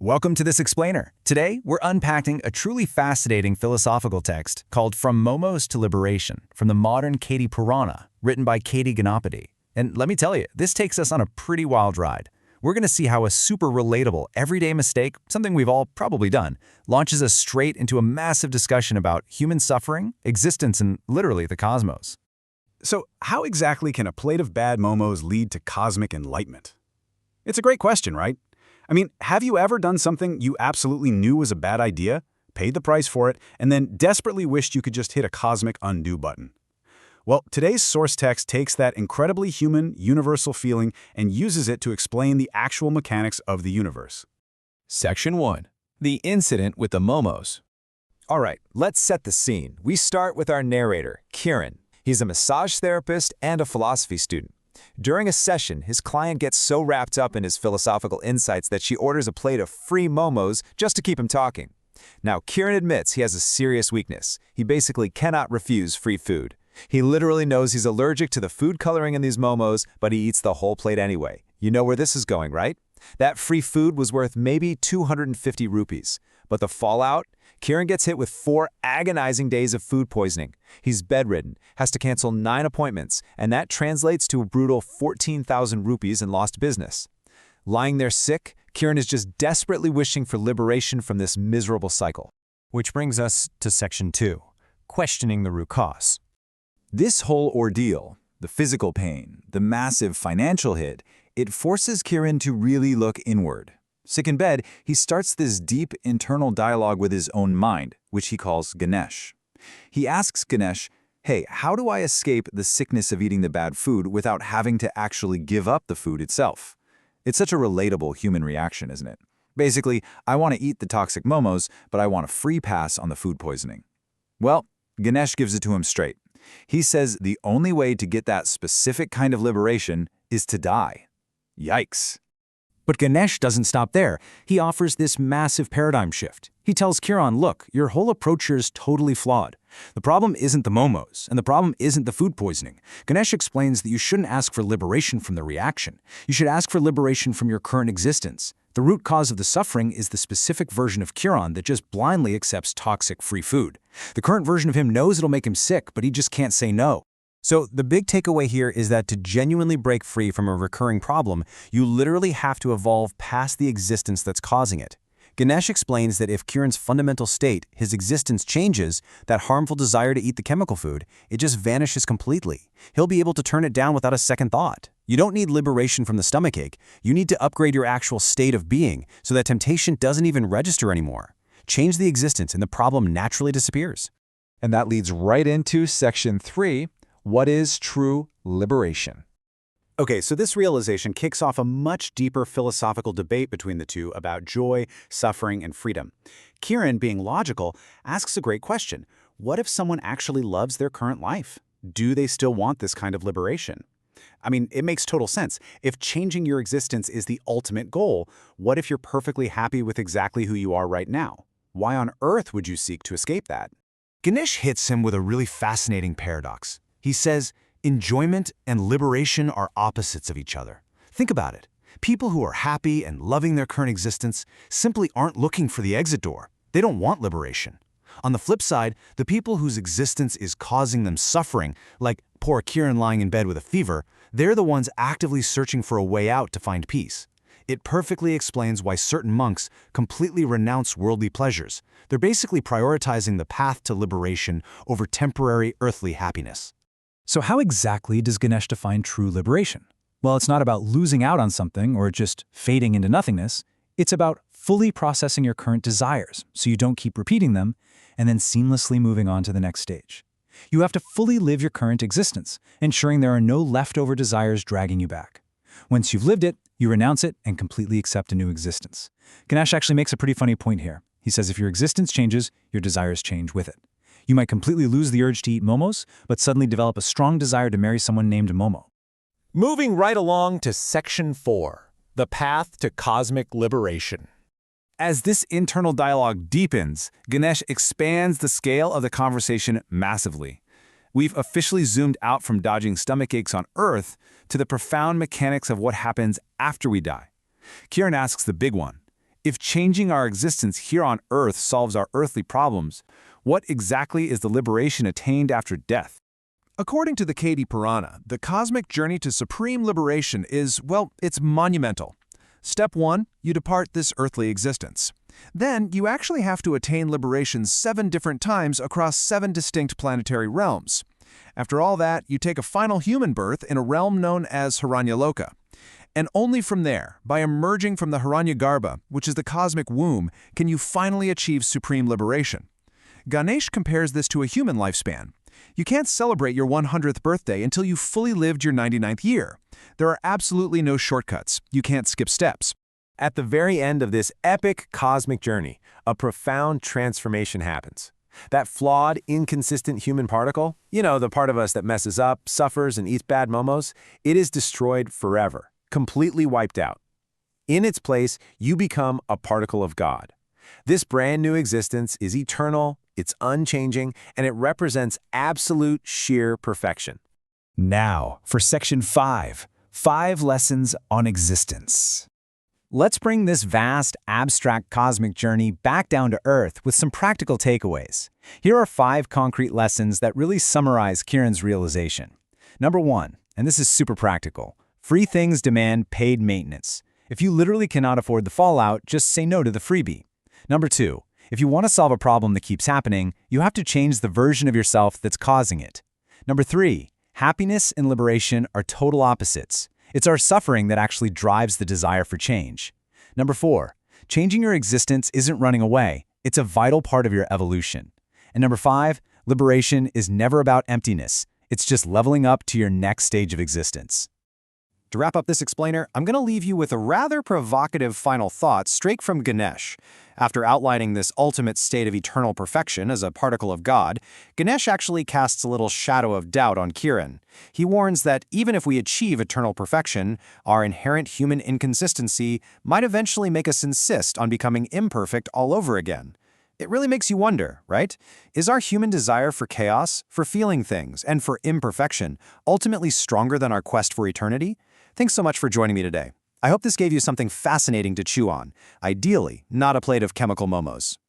Welcome to This Explainer. Today, we're unpacking a truly fascinating philosophical text called From Momos to Liberation, from the modern Katie Purana, written by Katie Ganapati. And let me tell you, this takes us on a pretty wild ride. We're going to see how a super relatable, everyday mistake, something we've all probably done, launches us straight into a massive discussion about human suffering, existence, and literally the cosmos. So how exactly can a plate of bad momos lead to cosmic enlightenment? It's a great question, right? I mean, have you ever done something you absolutely knew was a bad idea, paid the price for it, and then desperately wished you could just hit a cosmic undo button? Well, today's source text takes that incredibly human, universal feeling and uses it to explain the actual mechanics of the universe. Section 1. The incident with the Momos. All right, let's set the scene. We start with our narrator, Kieran. He's a massage therapist and a philosophy student. During a session, his client gets so wrapped up in his philosophical insights that she orders a plate of free momos just to keep him talking. Now, Kieran admits he has a serious weakness. He basically cannot refuse free food. He literally knows he's allergic to the food coloring in these momos, but he eats the whole plate anyway. You know where this is going, right? That free food was worth maybe 250 rupees. But the fallout? Kieran gets hit with 4 agonizing days of food poisoning. He's bedridden, has to cancel 9 appointments, and that translates to a brutal 14,000 rupees in lost business. Lying there sick, Kieran is just desperately wishing for liberation from this miserable cycle. Which brings us to Section 2, questioning the root cause. This whole ordeal, the physical pain, the massive financial hit, it forces Kieran to really look inward. Sick in bed, he starts this deep internal dialogue with his own mind, which he calls Ganesh. He asks Ganesh, hey, how do I escape the sickness of eating the bad food without having to actually give up the food itself? It's such a relatable human reaction, isn't it? Basically, I want to eat the toxic momos, but I want a free pass on the food poisoning. Well, Ganesh gives it to him straight. He says the only way to get that specific kind of liberation is to die. Yikes. But Ganesh doesn't stop there. He offers this massive paradigm shift. He tells Kieran, look, your whole approach here is totally flawed. The problem isn't the momos, and the problem isn't the food poisoning. Ganesh explains that you shouldn't ask for liberation from the reaction. You should ask for liberation from your current existence. The root cause of the suffering is the specific version of Kieran that just blindly accepts toxic free food. The current version of him knows it'll make him sick, but he just can't say no. So the big takeaway here is that to genuinely break free from a recurring problem, you literally have to evolve past the existence that's causing it. Ganesh explains that if Kieran's fundamental state, his existence, changes, that harmful desire to eat the chemical food, it just vanishes completely. He'll be able to turn it down without a second thought. You don't need liberation from the stomachache. You need to upgrade your actual state of being so that temptation doesn't even register anymore. Change the existence and the problem naturally disappears. And that leads right into Section 3, what is true liberation? Okay, so this realization kicks off a much deeper philosophical debate between the two about joy, suffering, and freedom. Kieran, being logical, asks a great question. What if someone actually loves their current life? Do they still want this kind of liberation? I mean, it makes total sense. If changing your existence is the ultimate goal, what if you're perfectly happy with exactly who you are right now? Why on earth would you seek to escape that? Ganesh hits him with a really fascinating paradox. He says, enjoyment and liberation are opposites of each other. Think about it. People who are happy and loving their current existence simply aren't looking for the exit door. They don't want liberation. On the flip side, the people whose existence is causing them suffering, like poor Kieran lying in bed with a fever, they're the ones actively searching for a way out to find peace. It perfectly explains why certain monks completely renounce worldly pleasures. They're basically prioritizing the path to liberation over temporary earthly happiness. So how exactly does Ganesh define true liberation? Well, it's not about losing out on something or just fading into nothingness. It's about fully processing your current desires so you don't keep repeating them and then seamlessly moving on to the next stage. You have to fully live your current existence, ensuring there are no leftover desires dragging you back. Once you've lived it, you renounce it and completely accept a new existence. Ganesh actually makes a pretty funny point here. He says if your existence changes, your desires change with it. You might completely lose the urge to eat momos, but suddenly develop a strong desire to marry someone named Momo. Moving right along to Section 4, the path to cosmic liberation. As this internal dialogue deepens, Ganesh expands the scale of the conversation massively. We've officially zoomed out from dodging stomach aches on Earth to the profound mechanics of what happens after we die. Kieran asks the big one. If changing our existence here on Earth solves our earthly problems, what exactly is the liberation attained after death? According to the Kadi Purana, the cosmic journey to supreme liberation is, well, it's monumental. Step 1, you depart this earthly existence. Then, you actually have to attain liberation 7 different times across 7 distinct planetary realms. After all that, you take a final human birth in a realm known as Hiranyaloka. And only from there, by emerging from the Hiranyagarbha, which is the cosmic womb, can you finally achieve supreme liberation. Ganesh compares this to a human lifespan. You can't celebrate your 100th birthday until you've fully lived your 99th year. There are absolutely no shortcuts. You can't skip steps. At the very end of this epic cosmic journey, a profound transformation happens. That flawed, inconsistent human particle, the part of us that messes up, suffers, and eats bad momos, it is destroyed forever, completely wiped out. In its place, you become a particle of God. This brand new existence is eternal, it's unchanging, and it represents absolute sheer perfection. Now, for Section 5, 5 Lessons on Existence. Let's bring this vast, abstract cosmic journey back down to Earth with some practical takeaways. Here are 5 concrete lessons that really summarize Kiran's realization. Number 1, and this is super practical, free things demand paid maintenance. If you literally cannot afford the fallout, just say no to the freebie. Number 2, if you want to solve a problem that keeps happening, you have to change the version of yourself that's causing it. Number 3, happiness and liberation are total opposites. It's our suffering that actually drives the desire for change. Number 4, changing your existence isn't running away. It's a vital part of your evolution. And number 5, liberation is never about emptiness. It's just leveling up to your next stage of existence. To wrap up this explainer, I'm going to leave you with a rather provocative final thought straight from Ganesh. After outlining this ultimate state of eternal perfection as a particle of God, Ganesh actually casts a little shadow of doubt on Kiran. He warns that even if we achieve eternal perfection, our inherent human inconsistency might eventually make us insist on becoming imperfect all over again. It really makes you wonder, right? Is our human desire for chaos, for feeling things, and for imperfection ultimately stronger than our quest for eternity? Thanks so much for joining me today. I hope this gave you something fascinating to chew on. Ideally, not a plate of chemical momos.